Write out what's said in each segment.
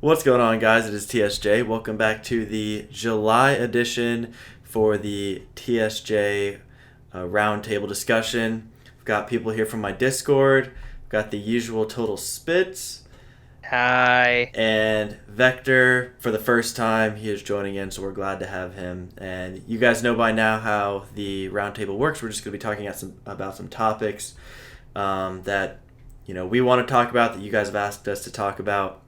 What's going on, guys? It is TSJ. Welcome back to the July edition for the TSJ roundtable discussion. I've got people here from my Discord. I've got the usual Total Spits. Hi. And Vector, for the first time, he is joining in, so we're glad to have him. And you guys know by now how the roundtable works. We're just going to be talking about some topics that we want to talk about, that you guys have asked us to talk about.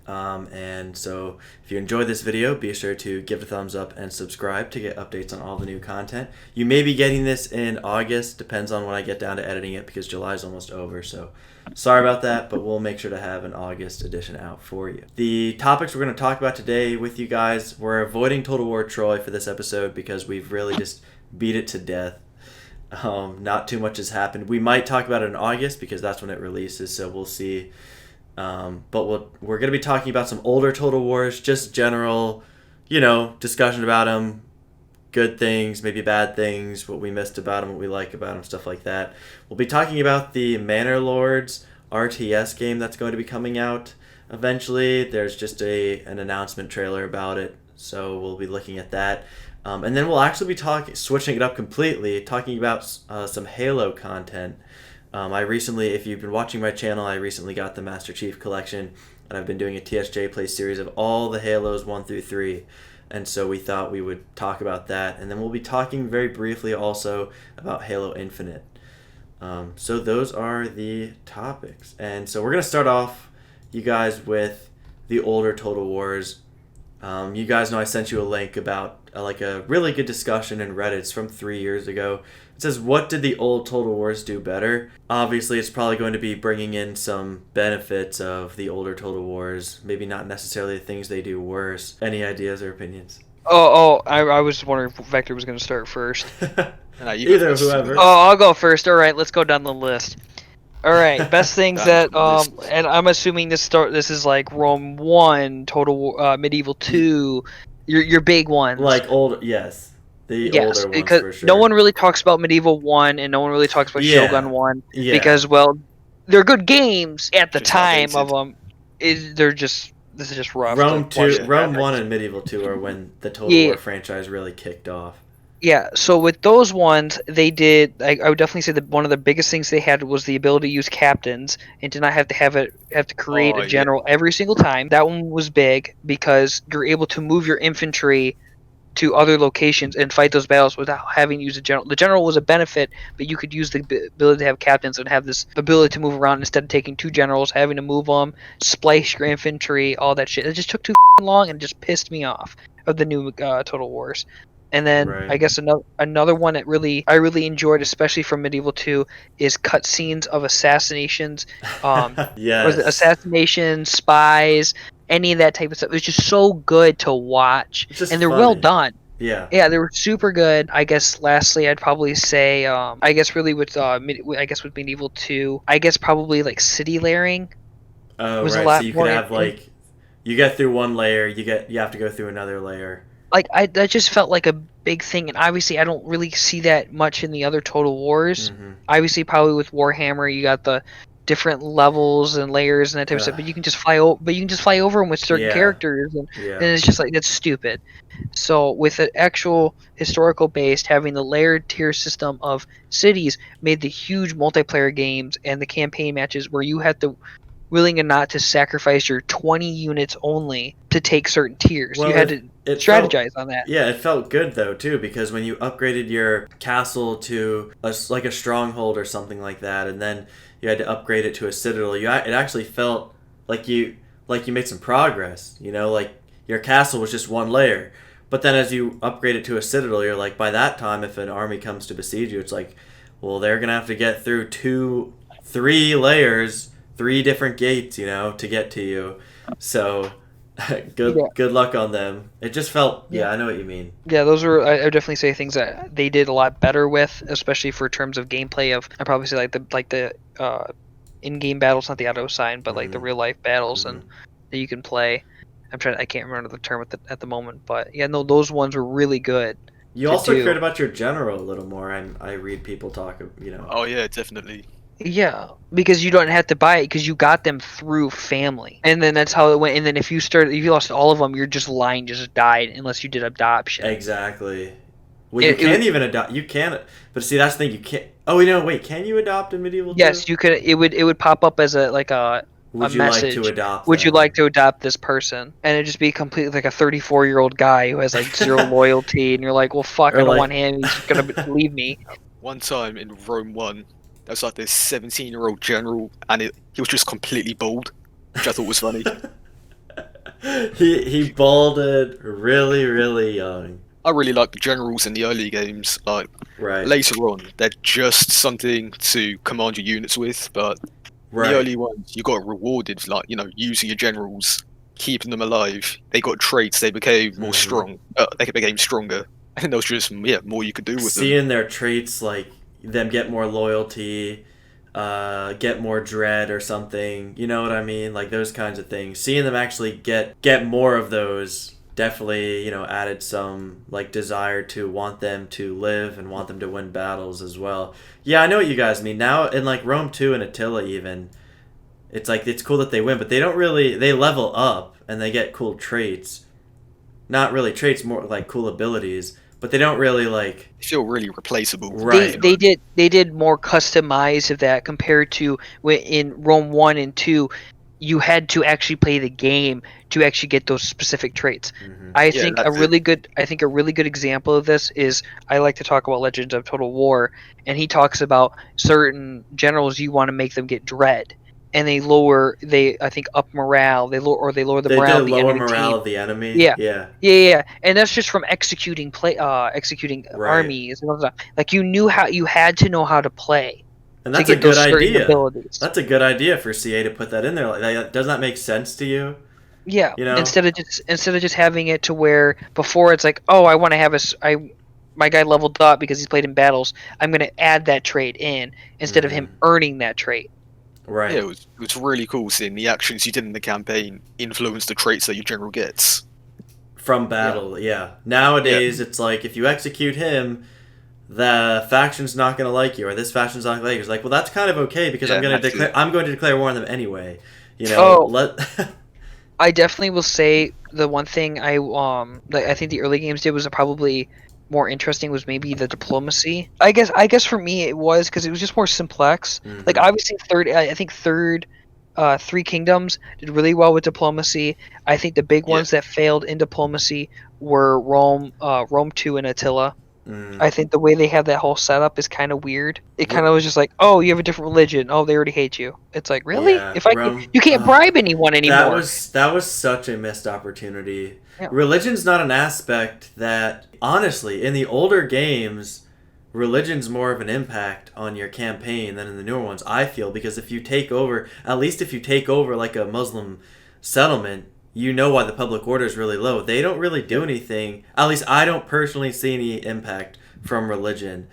And so if you enjoyed this video, be sure to give it a thumbs up and subscribe to get updates on all the new content. You may be getting this in August, depends on when I get down to editing it, because July is almost over. So sorry about that, but we'll make sure to have an August edition out for you. The topics we're going to talk about today with you guys, we're avoiding Total War Troy for this episode because we've really just beat it to death. Not too much has happened. We might talk about it in August because that's when it releases, so we'll see. But we're going to be talking about some older Total Wars, just general, discussion about them, good things, maybe bad things, what we missed about them, what we like about them, stuff like that. We'll be talking about the Manor Lords RTS game that's going to be coming out eventually. There's just an announcement trailer about it, so we'll be looking at that. And then we'll actually be switching it up completely, talking about some Halo content. I recently, if you've been watching my channel, I recently got the Master Chief Collection, and I've been doing a TSJ Play series of all the Halos 1 through 3, and so we thought we would talk about that, and then we'll be talking very briefly also about Halo Infinite. So those are the topics, and so we're going to start off, you guys, with the older Total Wars. You guys know I sent you a link about a really good discussion in Reddit. It's from 3 years ago. It says, what did the old Total Wars do better? Obviously, it's probably going to be bringing in some benefits of the older Total Wars. Maybe not necessarily the things they do worse. Any ideas or opinions? I was wondering if Vector was going to start first. Either whoever. I'll go first. All right, let's go down the list. All right, best things that and I'm assuming this is like Rome 1, Total War, Medieval 2, your big ones. Like old, yes. The older ones, because for sure. no one really talks about Medieval 1 and no one really talks about Shogun 1 because, well, they're good games at the time of them. This is just rough. Rome 1 and Medieval 2 are when the Total War franchise really kicked off. Yeah, so with those ones, they did. I would definitely say that one of the biggest things they had was the ability to use captains and to not have to create a general every single time. That one was big because you're able to move your infantry to other locations and fight those battles without having to use a general. The general was a benefit, but you could use the ability to have captains and have this ability to move around instead of taking two generals, having to move them, splice your infantry, all that shit. It just took too long and it just pissed me off of the new Total Wars. And then I guess another one that I really enjoyed, especially from Medieval 2, is cutscenes of assassinations. Yes. Assassinations, spies, any of that type of stuff. It was just so good to watch, and they're well done. Yeah, they were super good. I guess lastly, I'd probably say, I guess really with with Medieval 2, I guess probably like city layering. Was right. So you could have you get through one layer, you have to go through another layer. That just felt like a big thing, and obviously I don't really see that much in the other Total Wars. Mm-hmm. Obviously, probably with Warhammer, you got the different levels and layers and that type of stuff, but you can just fly over them with certain characters, and it's just like, that's stupid. So with an actual historical based, having the layered tier system of cities made the huge multiplayer games and the campaign matches where you had to willing or not to sacrifice your 20 units only to take certain tiers. Well, you had to strategize on that. Yeah, it felt good though too, because when you upgraded your castle to a stronghold or something like that, and then you had to upgrade it to a citadel, it actually felt like you made some progress. Like your castle was just one layer, but then as you upgrade it to a citadel, you're like, by that time, if an army comes to besiege you, it's like, well, they're gonna have to get through 3 layers. 3 different gates, to get to you. So, good luck on them. It just felt, I know what you mean. Yeah, those are, I would definitely say, things that they did a lot better with, especially for terms of gameplay. I'd probably say like the in-game battles, not the auto sign, but like the real life battles and that you can play. I can't remember the term at the moment, but yeah, no, those ones were really good. You also cared about your general a little more. I read people talk, Oh yeah, definitely. Yeah, because you don't have to buy it because you got them through family, and then that's how it went. And then if you lost all of them, your just line just died unless you did adoption. Exactly. Well, you It can't even adopt. You can't. But see, that's the thing. You can't. Oh, wait. Can you adopt in medieval too? Yes, you could. It would pop up as a Would you like to message. adopt Would you them? like to adopt this person? And it'd just be completely like a 34-year-old guy who has like zero loyalty, and you're like, well, fuck, Or I don't want like, him. He's gonna leave me. One time in Rome 1, there was like this 17-year-old general, and he was just completely bald, which I thought was funny. he balded really really young. I really like the generals in the early games. Like Right. later on, they're just something to command your units with, but in Right. the early ones, you got rewarded, like, using your generals, keeping them alive. They got traits, they became more strong. They became stronger. And there was just, more you could do with them. Seeing their traits, like them get more loyalty, get more dread or something. You know what I mean? Like those kinds of things. Seeing them actually get more of those definitely, added some like desire to want them to live and want them to win battles as well. Yeah, I know what you guys mean. Now in like Rome 2 and Attila even, it's like it's cool that they win, but they level up and they get cool traits. Not really traits, more like cool abilities, but they don't really like They feel really replaceable. right. They did more customized of that compared to in Rome 1 and 2. You had to actually play the game to actually get those specific traits. Mm-hmm. I Yeah, think that's a really good example of this is I like to talk about Legends of Total War, and he talks about certain generals you want to make them get dread, and they I think up morale, they lower the They morale did of the lower enemy morale team. of the enemy. Yeah. Yeah. Yeah, and that's just from executing Right. armies and all that. Like you had to know how to play And to that's a get good those certain idea. abilities. That's a good idea for CA to put that in there. Like, does that make sense to you? Yeah, You know? instead of just having it to where before it's like, oh, I want to have my guy leveled up because he's played in battles. I'm going to add that trait in instead of him earning that trait. Right. Yeah, it was really cool seeing the actions you did in the campaign influence the traits that your general gets. From battle, yeah. Nowadays, it's like if you execute him, the faction's not going to like you, or this faction's not going to like you. It's like, well, that's kind of okay because Yeah, I'm going to declare war on them anyway. Oh, I definitely will say the one thing I think the early games did was probably more interesting was maybe the diplomacy. I guess for me it was because it was just more simplex. Like Mhm. obviously I think Three Kingdoms did really well with diplomacy. I think the big Yeah. ones that failed in diplomacy were Rome 2 and Attila. Mm. I think the way they have that whole setup is kind of weird. It kind R- of was just like, oh, you have a different religion. Oh, they already hate you. It's like, really? yeah, If I can, Rome. you can't bribe anyone anymore. That was such a missed opportunity. Yeah. Religion's not an aspect that, honestly, in the older games, religion's more of an impact on your campaign than in the newer ones. I feel because if you take over, at least if you take over like a Muslim settlement, you know why the public order is really low. They don't really do anything. At least I don't personally see any impact from religion,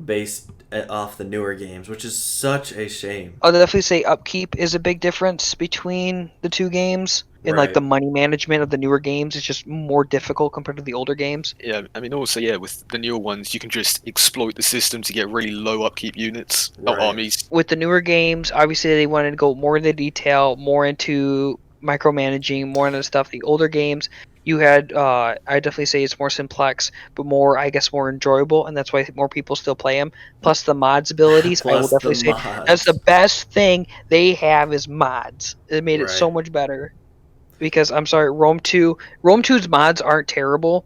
based off the newer games, which is such a shame. I'll definitely say upkeep is a big difference between the two games. And like Right. the money management of the newer games is just more difficult compared to the older games. Yeah, I mean, also, with the newer ones, you can just exploit the system to get really low upkeep units, Right. armies. With the newer games, obviously they wanted to go more into detail, more into micromanaging, more into stuff. The older games, you had, I definitely say it's more simplex, but more, I guess, more enjoyable, and that's why more people still play them. Plus the mods abilities, I will Plus the definitely say that's the mods. best thing they have is mods. It made it so Right. much better. Because I'm sorry, Rome 2's mods aren't terrible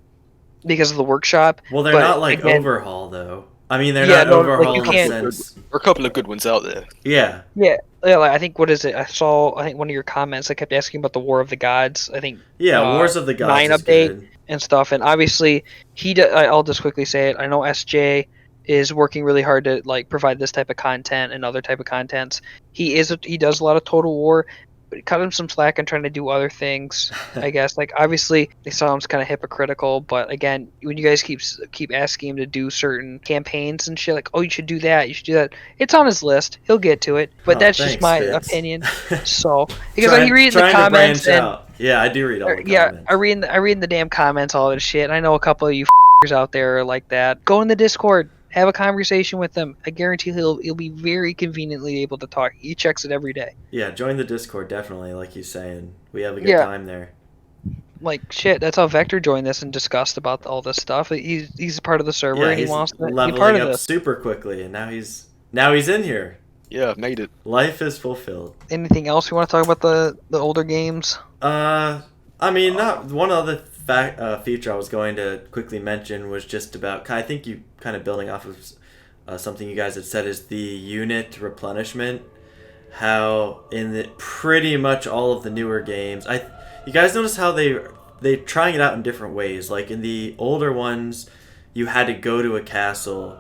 because of the workshop. Well, they're But not like again, overhaul though. I mean, they're yeah, not no, like you overhaul in the can't. There sense. are a couple of good ones out there. Yeah. Yeah, like, I think what is it? I think one of your comments. I kept asking about the War of the Gods. I think Yeah. Wars of the Gods 9 is update good. and stuff. And obviously, I'll just quickly say it. I know SJ is working really hard to like provide this type of content and other type of contents. He does a lot of Total War, but cut him some slack on trying to do other things. I guess like obviously they saw him kind of hypocritical, but again, when you guys keep asking him to do certain campaigns and shit, like oh you should do that, you should do that. It's on his list. He'll get to it, but Oh, that's just thanks, my Fitz. opinion. So because I read the Trying to comments branch and out. Yeah, I do read all the yeah, comments. I read the damn comments, all this shit. I know a couple of you out there are like that. Go in the Discord, have a conversation with him. I guarantee he'll be very conveniently able to talk. He checks it every day. Yeah, join the Discord definitely. Like he's saying, we have a good Yeah. time there. Like shit, that's how Vector joined this and discussed about all this stuff. He's part of the server and he wants to be part leveling of up this. super quickly, and now he's in here. Yeah, I've made it. Life is fulfilled. Anything else you want to talk about the older games? I mean, not one other feature I was going to quickly mention was just about. I think you kind of building off of something you guys had said is the unit replenishment. How in pretty much all of the newer games, you guys notice how they trying it out in different ways. Like in the older ones, you had to go to a castle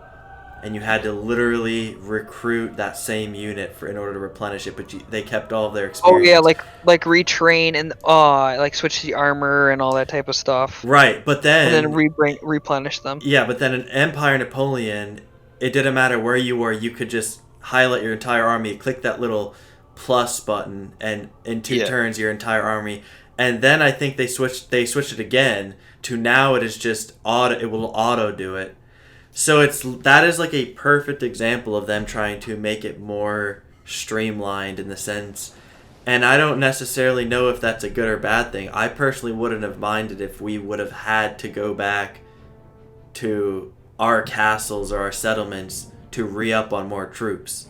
and you had to literally recruit that same unit in order to replenish it, but they kept all of their experience. Oh yeah, like retrain and like switch the armor and all that type of stuff. Right, but then replenish them. Yeah, but then in Empire Napoleon, it didn't matter where you were. You could just highlight your entire army, click that little plus button, and in 2 turns your entire army. And then I think they switched it again to now it is just auto. It will auto do it. So that is like a perfect example of them trying to make it more streamlined in the sense. And I don't necessarily know if that's a good or bad thing. I personally wouldn't have minded if we would have had to go back to our castles or our settlements to re-up on more troops.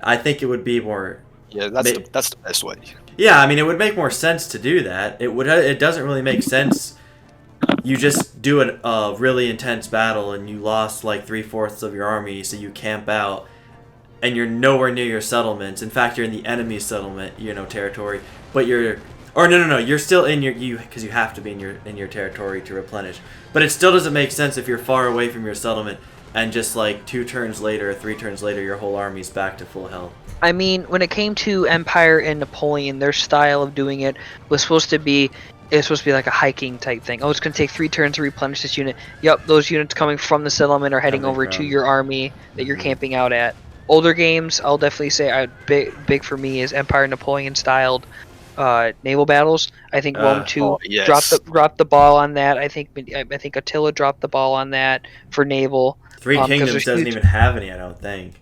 I think it would be more... Yeah, that's the best way. Yeah, I mean, it would make more sense to do that. It doesn't really make sense. You just do a really intense battle and you lost like 3/4 of your army, so you camp out and you're nowhere near your settlements. In fact, you're in the enemy settlement, territory, but you're still in because you have to be in your territory to replenish. But it still doesn't make sense if you're far away from your settlement and just like 2 turns later, 3 turns later, your whole army's back to full health. I mean, when it came to Empire and Napoleon, their style of doing it was supposed to be like a hiking type thing. Oh, it's going to take 3 turns to replenish this unit. Yep, those units coming from the settlement are heading over to your army that you're camping out at. Older games, I'll definitely say big for me is Empire Napoleon styled naval battles. I think Rome 2 dropped the ball on that. I think Attila dropped the ball on that for naval. 3 Kingdoms doesn't even have any, I don't think.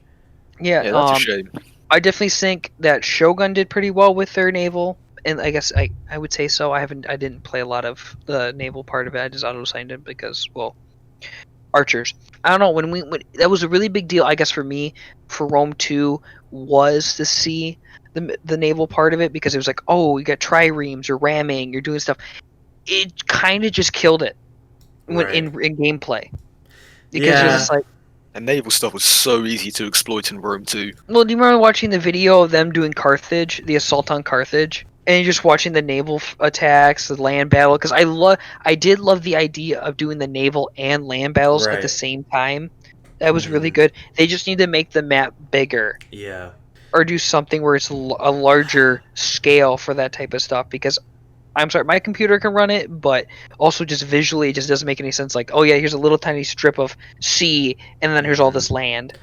Yeah, that's a shame. I definitely think that Shogun did pretty well with their naval, and I guess I would say so. I didn't play a lot of the naval part of it. I just auto-signed it because, well, archers. I don't know, when that was a really big deal, I guess, for me, for Rome 2, was to see the naval part of it, because it was like, oh, you got triremes, you're ramming, you're doing stuff. It kind of just killed it in gameplay. Because it's just like... And naval stuff was so easy to exploit in Rome 2. Well, do you remember watching the video of them doing Carthage, the assault on Carthage? And you're just watching the naval attacks, the land battle, because I did love the idea of doing the naval and land battles at the same time. That was really good. They just need to make the map bigger. Yeah. Or do something where it's a larger scale for that type of stuff, because I'm sorry, my computer can run it, but also just visually it just doesn't make any sense. Like, oh yeah, here's a little tiny strip of sea, and then here's all this land.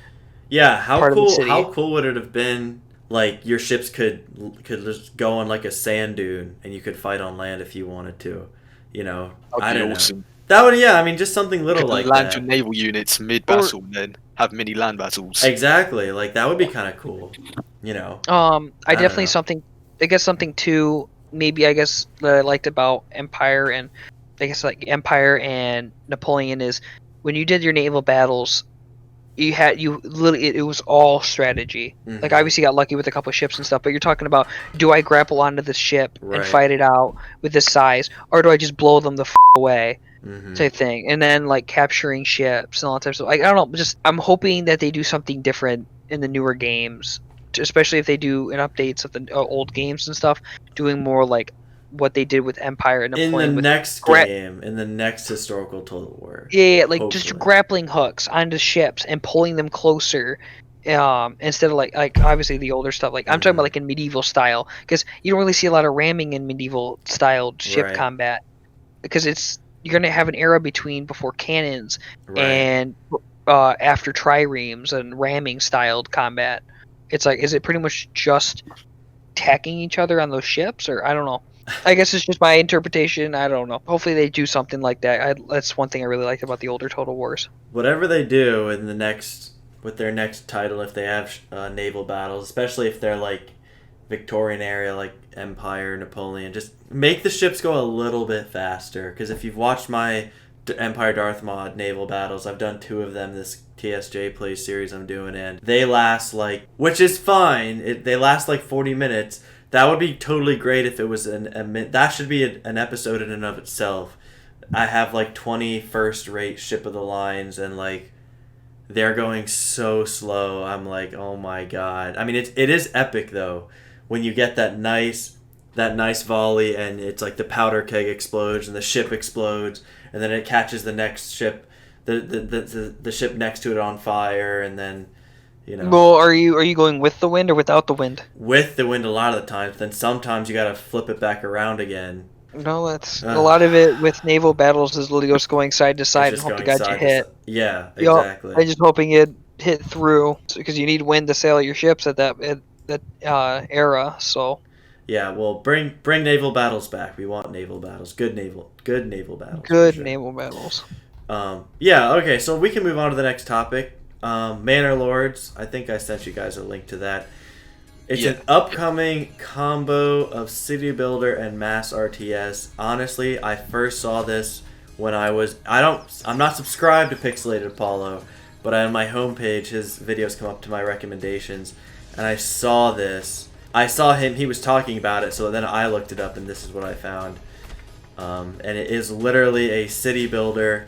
Yeah, how cool would it have been? Like your ships could just go on like a sand dune, and you could fight on land if you wanted to. I don't know. That would, I mean, just something little like land that. your naval units mid-battle, and then have mini land battles. Exactly, like that would be kind of cool. I definitely something too. Maybe I guess that I liked about Empire and Empire and Napoleon is when you did your naval battles, you literally it was all strategy. Mm-hmm. Like, obviously got lucky with a couple of ships and stuff, but you're talking about, do I grapple onto this ship and fight it out with this size, or do I just blow them the away? Type thing, and then like capturing ships and all that type of stuff. Like, I don't know, just I'm hoping that they do something different in the newer games, especially if they do in updates of the old games and stuff, doing more like what they did with Empire and Napoleon. In the next game, in the next historical Total War. Yeah, like hopefully. Just grappling hooks onto ships and pulling them closer. Instead of like obviously the older stuff. Like I'm talking about like in medieval style, because you don't really see a lot of ramming in medieval styled ship combat, because you're gonna have an era before cannons and after triremes and ramming styled combat. It's like, is it pretty much just attacking each other on those ships, or I don't know. I guess it's just my interpretation. I don't know. Hopefully they do something like that. That's one thing I really liked about the older Total Wars. Whatever they do in the next with their next title, if they have naval battles, especially if they're like Victorian area, like Empire, Napoleon, just make the ships go a little bit faster. Because if you've watched my Empire Darth Mod naval battles, I've done 2 of them this TSJ Play series I'm doing, and they last like, which is fine. They last like 40 minutes. That would be totally great if it was that should be an episode in and of itself. I have like 20 first rate ship of the lines, and like they're going so slow. I'm like, oh my god. I mean, it is epic though when you get that nice volley, and it's like the powder keg explodes and the ship explodes, and then it catches the next ship, the ship next to it on fire, and then Well, are you going with the wind or without the wind? with the wind a lot of the times. Then sometimes you gotta flip it back around again. No, that's a lot of it with naval battles is literally just going side to side and hope to God you hit. Yeah, exactly. I'm just hoping it hit through because you need wind to sail your ships at that era. So yeah, well, bring naval battles back. We want naval battles. Good naval battles. good naval battles. Yeah. Okay. So we can move on to the next topic. Manor Lords. I think I sent you guys a link to that. It's an upcoming combo of City Builder and Mass RTS. Honestly, I first saw this when I'm not subscribed to Pixelated Apollo, but on my homepage, his videos come up to my recommendations, and I saw this. I saw him, he was talking about it, so then I looked it up, and this is what I found. And it is literally a City Builder,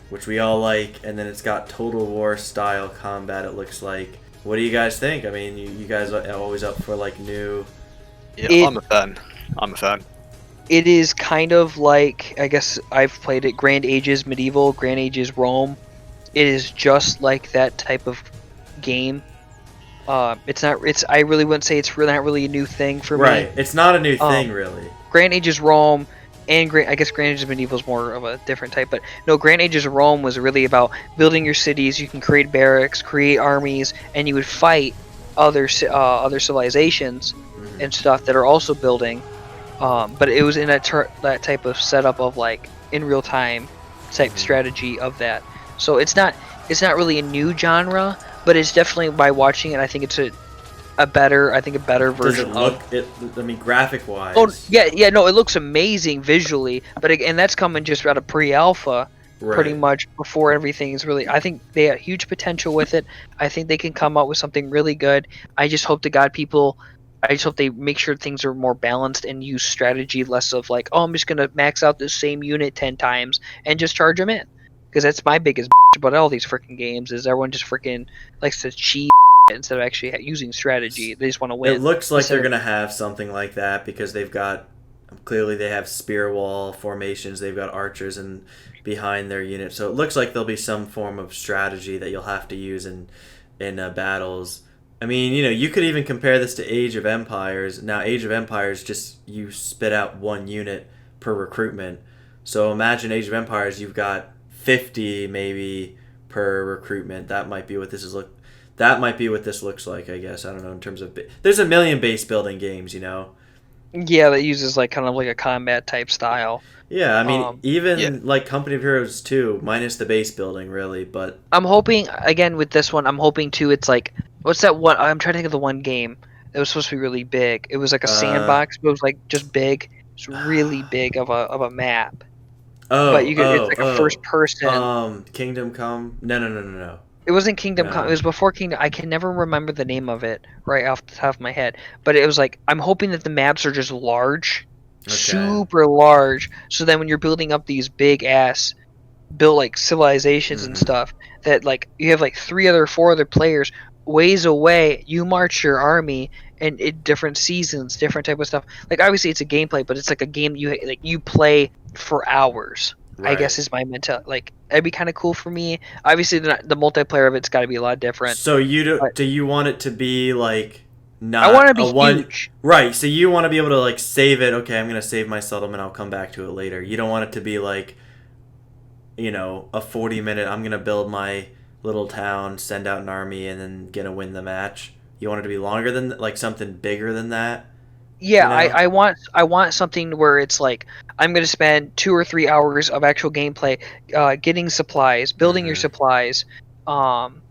which we all like, and then it's got Total War style combat, it looks like. What do you guys think? I mean, you guys are always up for like new. Yeah, I'm a fan. It is kind of like, I guess I've played it, Grand Ages Medieval, Grand Ages Rome. It is just like that type of game. It's not. I really wouldn't say it's not really a new thing for me. Right. It's not a new thing, really. Grand Ages Rome. And I guess Grand Ages Medieval is more of a different type, but no, Grand Ages of Rome was really about building your cities. You can create barracks, create armies, and you would fight other civilizations and stuff that are also building. But it was in that type of setup of like in real time type strategy of that. So it's not really a new genre, but it's definitely, by watching it, I think it's a better version. Does it look? I mean, graphic wise. Oh yeah, no, it looks amazing visually, and that's coming just out of pre-alpha, pretty much before everything is really. I think they have huge potential with it. I think they can come out with something really good. I just hope to God I just hope they make sure things are more balanced and use strategy less of like, oh, I'm just gonna max out this same unit 10 times and just charge them in, because that's my biggest about all these freaking games is everyone just freaking likes to cheat instead of actually using strategy. They just want to win. It looks like they're going to have something like that because they have spear wall formations, they've got archers and behind their unit. So it looks like there'll be some form of strategy that you'll have to use in battles. I mean, you could even compare this to Age of Empires. Now, Age of Empires, just you spit out 1 unit per recruitment. So imagine Age of Empires, you've got 50 maybe per recruitment. That might be what this looks like, I guess. I don't know in terms of there's a million base building games, Yeah, that uses like kind of like a combat type style. Yeah, I mean, like Company of Heroes 2, minus the base building, really. But I'm hoping again with this one. I'm hoping too. It's like, what's that one? I'm trying to think of the one game that was supposed to be really big. It was like a sandbox, but it was like just big. It's really big of a map. But it's like a first person. Kingdom Come? No. It wasn't Kingdom Come. It was before Kingdom. I can never remember the name of it right off the top of my head. But it was like, I'm hoping that the maps are just large, super large. So then when you're building up these big ass, built like civilizations and stuff, that like you have like 4 other players ways away. You march your army and different seasons, different type of stuff. Like obviously it's a gameplay, but it's like a game you play for hours. Right. I guess is my mentality. Like it'd be kind of cool for me. Obviously, the multiplayer of it's got to be a lot different. So do you want it to be like not? I want to be huge. Right. So you want to be able to like save it. Okay, I'm gonna save my settlement. I'll come back to it later. You don't want it to be like, a 40-minute. I'm gonna build my little town, send out an army, and then gonna win the match. You want it to be longer than like something bigger than that. Yeah, You know? I want something where it's like I'm going to spend 2 or 3 hours of actual gameplay, getting supplies, building your supplies, um,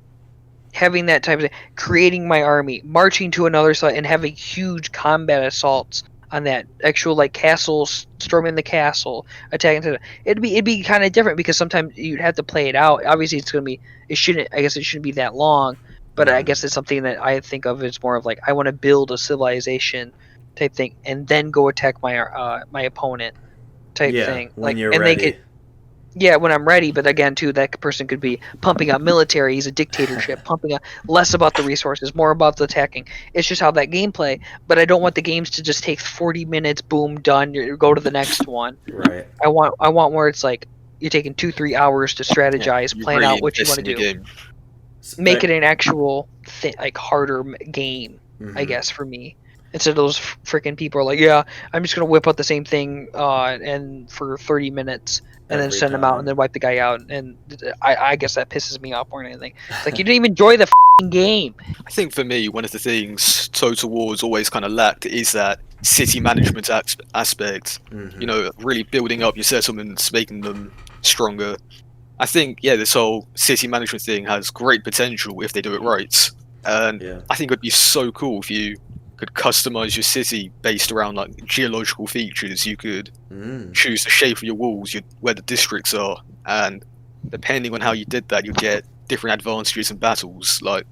having that type of creating my army, marching to another side, and having huge combat assaults on that actual like castles, storming the castle, attacking. It'd be kind of different because sometimes you'd have to play it out. Obviously, I guess it shouldn't be that long, but I guess it's something that I think of as more of like I want to build a civilization type thing, and then go attack my opponent type Yeah, thing. when Like, you're and they could ready. yeah, when I'm ready, but again, too, that person could be pumping out military. He's a dictatorship, pumping out less about the resources, more about the attacking. It's just how that gameplay. But I don't want the games to just take 40 minutes, boom, done. You go to the next one. Right. I want where it's like you're taking 2-3 hours to Yeah, strategize, you plan really out what you want invest to in your do, game. make it an actual like harder game. I Mhm. guess for me. Instead of those freaking people are like, yeah, I'm just gonna whip out the same thing and for 30 minutes and then Every send them out and time. then wipe the guy out. And I guess that pisses me off more than anything. It's like you didn't even enjoy the game. I think for me, one of the things Total War's always kind of lacked is that city management aspect. You know, really building up your settlements, making them stronger. I think, yeah, this whole city management thing has great potential if they do it right. And Yeah. I think it'd be so cool if you could customize your city based around like geological features. You could choose the shape of your walls, where the districts are, and depending on how you did that, you'd get different advantages in battles. Like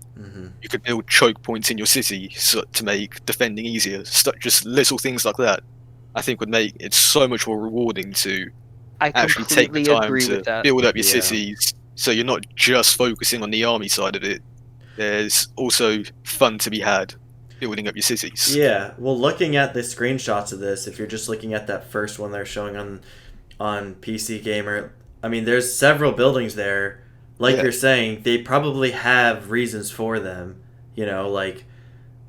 you could build choke points in your city to make defending easier. Just little things like that, I think, would make it so much more rewarding to I actually take the completely time agree to with that. build up your Yeah. cities. So you're not just focusing on the army side of it. There's also fun to be had building up your cities. Yeah. Well, looking at the screenshots of this, if you're just looking at that first one they're showing on PC Gamer, I mean, there's several buildings there. Like Yeah. you're saying, they probably have reasons for them. You know, like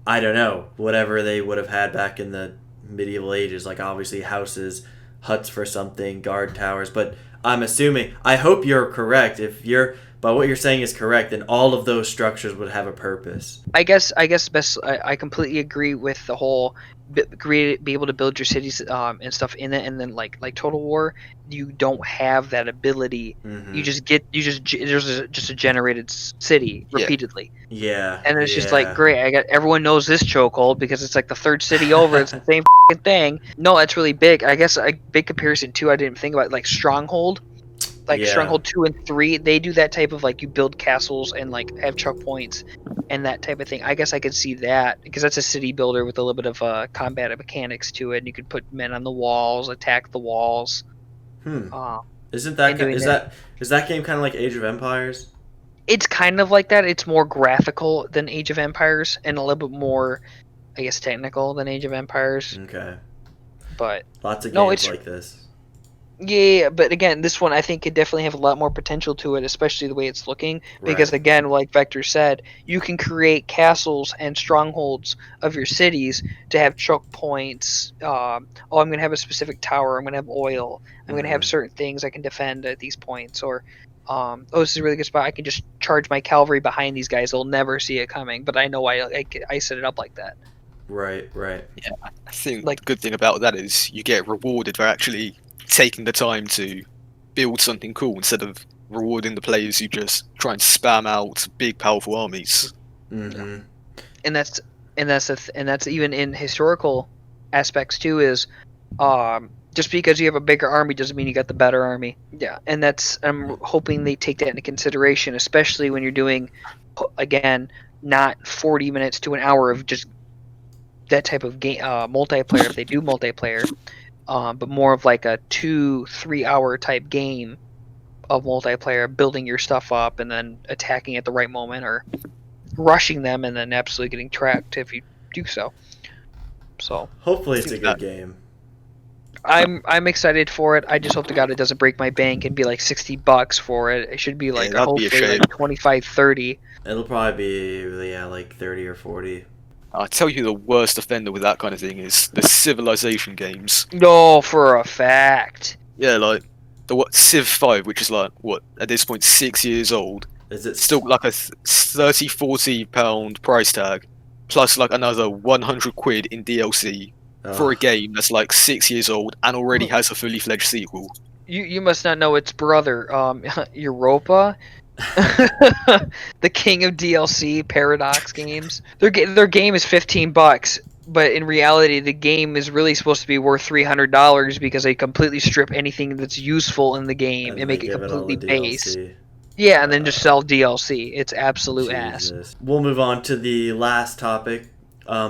I don't know, whatever they would have had back in the medieval ages, like obviously houses, huts for something, guard towers. But I'm assuming, I hope you're correct. If you're, but what you're saying is correct, then all of those structures would have a purpose. I guess best. I completely agree with the whole be able to build your cities and stuff in it, and then like Total War, you don't have that ability. You just just a generated city Yeah. repeatedly, Yeah, and it's just like yeah, great. I got everyone knows this chokehold because it's like the third city over. It's the same thing. No, that's really big. I guess a big comparison too. I didn't think about like Stronghold. Like yeah. Stronghold 2 and 3, they do that type of like you build castles and like have choke points and that type of thing. I guess I could see that because that's a city builder with a little bit of combat mechanics to it. And you could put men on the walls, attack the walls. Hmm. Uh, Isn't that and doing that. is that game kind of like Age of Empires? It's kind of like that. It's more graphical than Age of Empires and a little bit more, I guess, technical than Age of Empires. Okay. But Lots of no, games it's like this. yeah, but again, this one I think could definitely have a lot more potential to it, especially the way it's looking. Because Right. again, like Vector said, you can create castles and strongholds of your cities to have choke points. Oh, I'm going to have a specific tower. I'm going to have oil. I'm going to have certain things I can defend at these points. Or, oh, this is a really good spot. I can just charge my cavalry behind these guys. They'll never see it coming. But I know I set it up like that. Right, right. Yeah, I think Like the good thing about that is you get rewarded for actually taking the time to build something cool instead of rewarding the players who just try and spam out big, powerful armies. Mm-hmm. and that's and that's even in historical aspects too is just because you have a bigger army doesn't mean you got the better army. Yeah, and that's I'm hoping they take that into consideration, especially when you're doing again not 40 minutes to an hour of just that type of game multiplayer if they do multiplayer, but more of like a 2-3 hour type game of multiplayer, building your stuff up and then attacking at the right moment or rushing them and then absolutely getting tracked if you do so. So Hopefully I it's a think good that game. I'm excited for it. I just hope to God it doesn't break my bank and be like $60 for it. It should be like that'd be a hopefully shame. like 25-30. It'll probably be like 30 or 40. I tell you, the worst offender with that kind of thing is the Civilization games. No, for a fact. Yeah, like Civ 5, which is like what at this point 6 years old, Is it still like a 30-40 pound price tag, plus like another 100 quid in DLC for a game that's like 6 years old and already has a fully fledged sequel. You must not know its brother, Europa. The king of DLC, Paradox Games. Their game is $15, but in reality, the game is really supposed to be worth $300 because they completely strip anything that's useful in the game and make it give it all completely the base. DLC. Yeah, and then just sell DLC. It's absolute Jesus. ass. We'll move on to the last topic.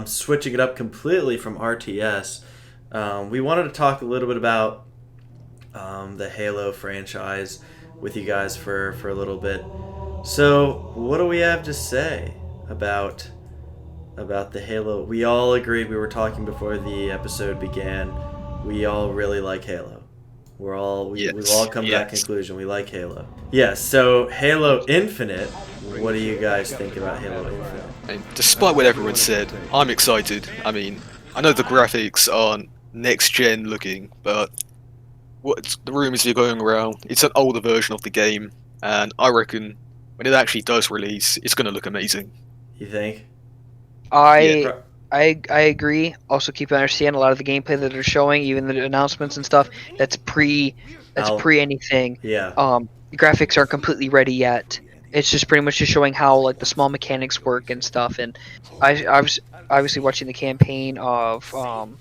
Switching it up completely from RTS, we wanted to talk a little bit about the Halo franchise with you guys for a little bit. So, what do we have to say about the Halo? We all agreed, we were talking before the episode began, we all really like Halo. We've all come to that conclusion. We like Halo. Yes, so Halo Infinite, what do you guys think about Halo Infinite? And despite what everyone said, I'm excited. I mean, I know the graphics aren't next gen looking, but what the rumors are going around, it's an older version of the game, and I reckon when it actually does release, it's going to look amazing. You think? I agree. Also, keep in understand a lot of the gameplay that they're showing, even the announcements and stuff. That's pre anything. Yeah. The graphics aren't completely ready yet. It's just pretty much just showing how like the small mechanics work and stuff. And I was obviously watching the campaign of on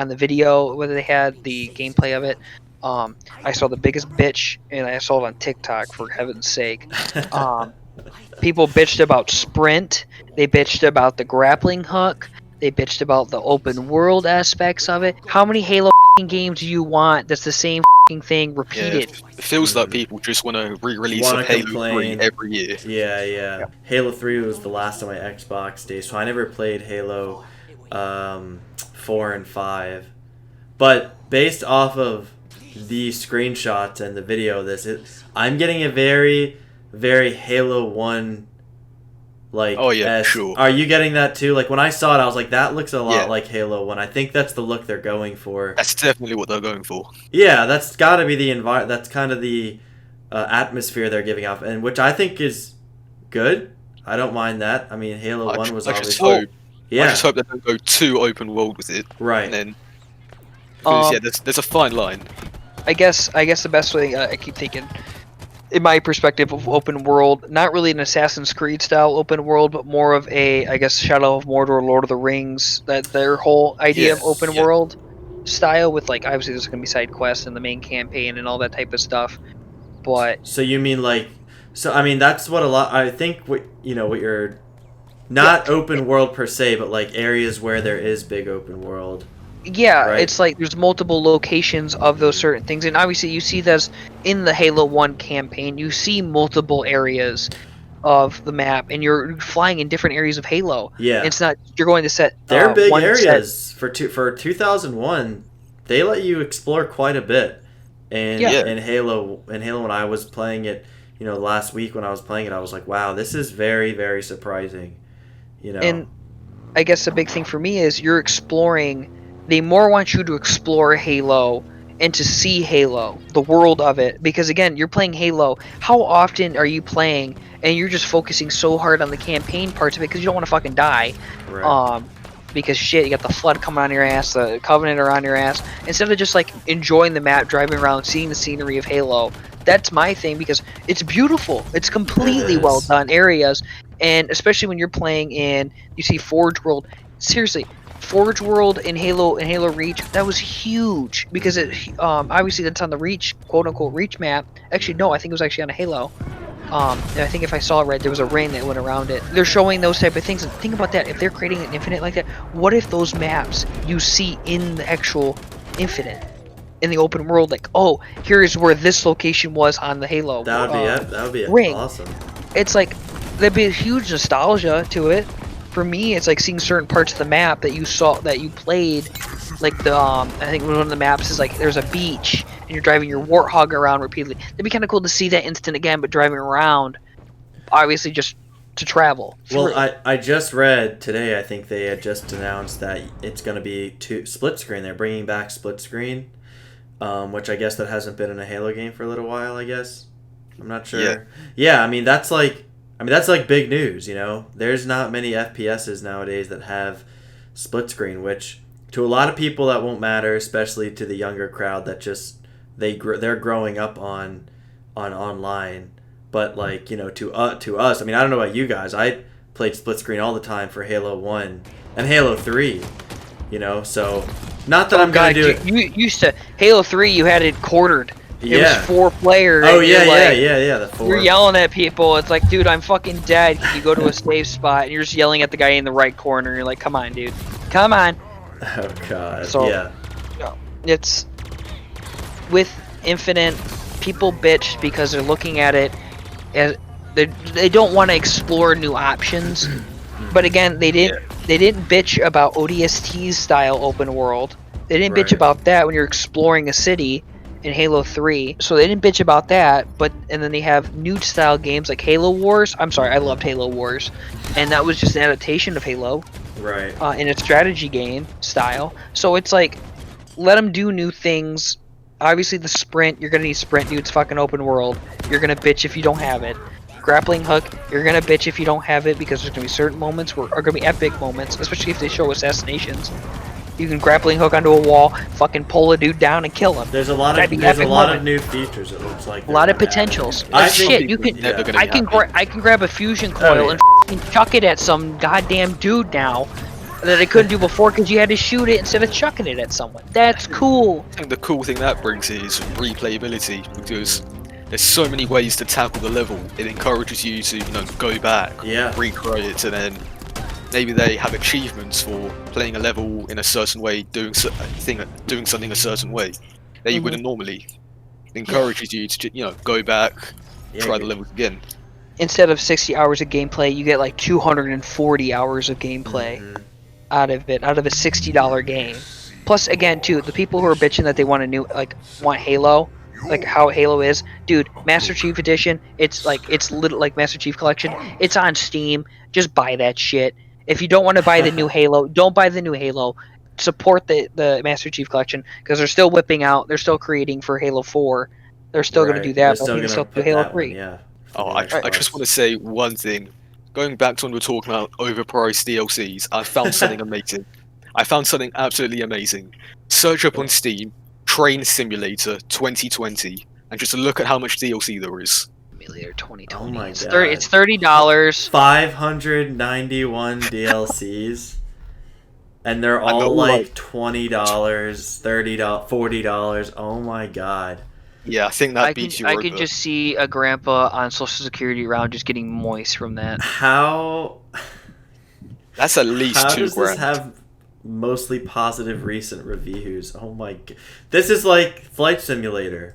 the video whether they had the gameplay of it. I saw the biggest bitch, and I saw it on TikTok, for heaven's sake. People bitched about sprint. They bitched about the grappling hook. They bitched about the open world aspects of it. How many Halo games do you want that's the same thing repeated? Yeah, it feels like people just want to re-release of Halo 3 every year. Yeah. Halo 3 was the last of my Xbox days, so I never played Halo 4 and 5. But based off of the screenshots and the video of this, I'm getting a very, very Halo 1 like. Oh yeah, sure. Are you getting that too? Like when I saw it, I was like, that looks a lot like Halo 1. I think that's the look they're going for. That's definitely what they're going for. Yeah, that's got to be the that's kind of the atmosphere they're giving off, and which I think is good. I don't mind that. I mean, Halo 1 was always I yeah. just hope they don't go too open world with it. Right. And then, because, there's a fine line. I guess the best way I keep thinking, in my perspective of open world, not really an Assassin's Creed style open world, but more of a, I guess, Shadow of Mordor, Lord of the Rings, that their whole idea of open world style with, like, obviously there's going to be side quests and the main campaign and all that type of stuff. But so you mean like, so I mean that's what a lot. I think what you're not open world per se, but like areas where there is big open world. Yeah, right? It's like there's multiple locations of those certain things, and obviously you see those in the Halo 1 campaign. You see multiple areas of the map, and you're flying in different areas of Halo. Yeah, it's not you're going to set. They're big areas for 2001. They let you explore quite a bit, and in Halo when I was playing it, last week when I was playing it, I was like, wow, this is very, very surprising. And I guess the big thing for me is you're exploring. They more want you to explore Halo and to see Halo, the world of it. Because again, you're playing Halo. How often are you playing and you're just focusing so hard on the campaign parts of it because you don't want to fucking die? Right. Because shit, you got the Flood coming on your ass, the Covenant are on your ass. Instead of just like enjoying the map, driving around, seeing the scenery of Halo. That's my thing because it's beautiful. It's completely well done areas. And especially when you're playing in, you see Forge World. Seriously. Forge World in Halo Reach, that was huge because it obviously that's on the Reach, quote unquote Reach map. Actually no, I think it was actually on a Halo. And I think if I saw it right, there was a ring that went around it. They're showing those type of things, and think about that. If they're creating an Infinite like that, what if those maps you see in the actual Infinite, in the open world, like, oh, here's where this location was on the Halo. That would be ring. Awesome. It's like there'd be a huge nostalgia to it. For me, it's like seeing certain parts of the map that you saw, that you played, like the I think one of the maps is like there's a beach and you're driving your Warthog around repeatedly. It'd be kind of cool to see that instant again, but driving around, obviously just to travel. Well, I just read today. I think they had just announced that it's going to be split screen. They're bringing back split screen, which I guess that hasn't been in a Halo game for a little while. I guess I'm not sure. Yeah, I mean that's like big news, There's not many FPSs nowadays that have split screen, which to a lot of people that won't matter, especially to the younger crowd that just they're growing up on online. But like, to us, I mean, I don't know about you guys. I played split screen all the time for Halo 1 and Halo 3, so not that I'm going to do it. You used to Halo 3, you had it quartered. It was Yeah. 4 player. Oh and yeah, you're the 4. You're yelling at people. It's like, dude, I'm fucking dead. Can you go to a safe spot? And you're just yelling at the guy in the right corner. You're like, come on, dude. Come on. Oh god. So, yeah. It's with Infinite, people bitch because they're looking at it as they don't want to explore new options. But again, they didn't bitch about ODST style open world. They didn't bitch about that when you're exploring a city in Halo 3. So they didn't bitch about that, and then they have new style games like Halo Wars. I'm sorry, I loved Halo Wars. And that was just an adaptation of Halo. Right. In a strategy game style. So it's like, let them do new things. Obviously the sprint, you're going to need sprint, dude. It's fucking open world. You're going to bitch if you don't have it. Grappling hook, you're going to bitch if you don't have it, because there's going to be certain moments are going to be epic moments, especially if they show assassinations. You can grappling hook onto a wall, fucking pull a dude down and kill him. There's a lot of new features. It looks like a lot of potentials. Shit, you can. Yeah. I can grab a fusion coil and f***ing chuck it at some goddamn dude now that I couldn't do before because you had to shoot it instead of chucking it at someone. That's cool. I think the cool thing that brings is replayability, because there's so many ways to tackle the level. It encourages you to go back, recreate it, and then maybe they have achievements for playing a level in a certain way, doing something a certain way that you wouldn't normally. It encourages you to go back, try the levels again. Instead of 60 hours of gameplay, you get like 240 hours of gameplay out of a $60 game. Plus, again, too, the people who are bitching that they want want Halo, like how Halo is, dude. Master Chief Edition, it's little like Master Chief Collection. It's on Steam. Just buy that shit. If you don't want to buy the new Halo, don't buy the new Halo. Support the Master Chief Collection, because they're still whipping out. They're still creating for Halo 4. They're still going to do that. But I think they'll do Halo 3. I just want to say one thing. Going back to when we're talking about overpriced DLCs, I found something amazing. I found something absolutely amazing. Search up on Steam, Train Simulator 2020, and just look at how much DLC there is. Simulator 2020. Oh my god. It's $30. 591 DLCs. And they're all like $20, $30, $40. Oh my god. Yeah, I think that beats you over. I could just see a grandpa on Social Security round just getting moist from that. How? That's at least how $2,000. Does this have mostly positive recent reviews? Oh my god. This is like Flight Simulator.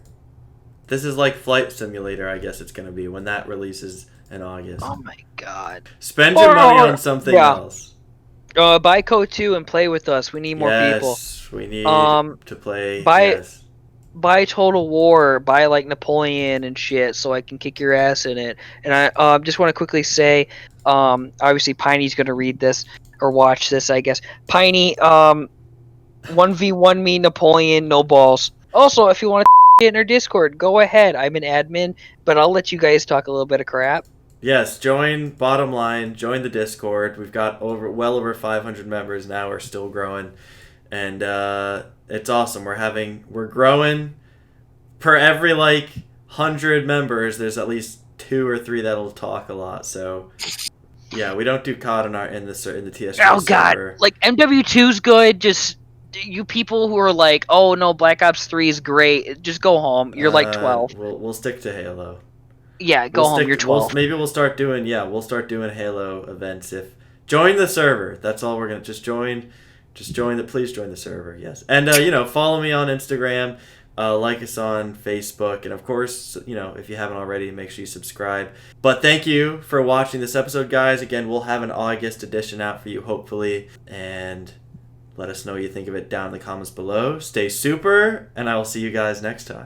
I guess it's going to be when that releases in August. Oh my god. Spend your money on something else. Buy Code 2 and play with us. We need more people. Yes, we need to play. Buy Total War, buy like Napoleon and shit, so I can kick your ass in it. And I just want to quickly say, obviously Piney's gonna read this or watch this, I guess. Piney, 1v1 me Napoleon, no balls. Also, if you want to get in our Discord, go ahead. I'm an admin, but I'll let you guys talk a little bit of crap. Yes, bottom line, join the Discord. We've got well over 500 members now. We're still growing. And it's awesome. We're growing. Per every 100 members, there's at least 2 or 3 that'll talk a lot. So yeah, we don't do COD in the TSG Oh god, server. MW2's good. Just you people who are like, oh no, Black Ops 3 is great. Just go home. You're 12. We'll stick to Halo. Yeah, go home. You're 12. Maybe we'll start doing Halo events. Join the server. That's all we're gonna just join. Please join the server, yes. And, follow me on Instagram, like us on Facebook, and of course, if you haven't already, make sure you subscribe. But thank you for watching this episode, guys. Again, we'll have an August edition out for you, hopefully, and let us know what you think of it down in the comments below. Stay super, and I will see you guys next time.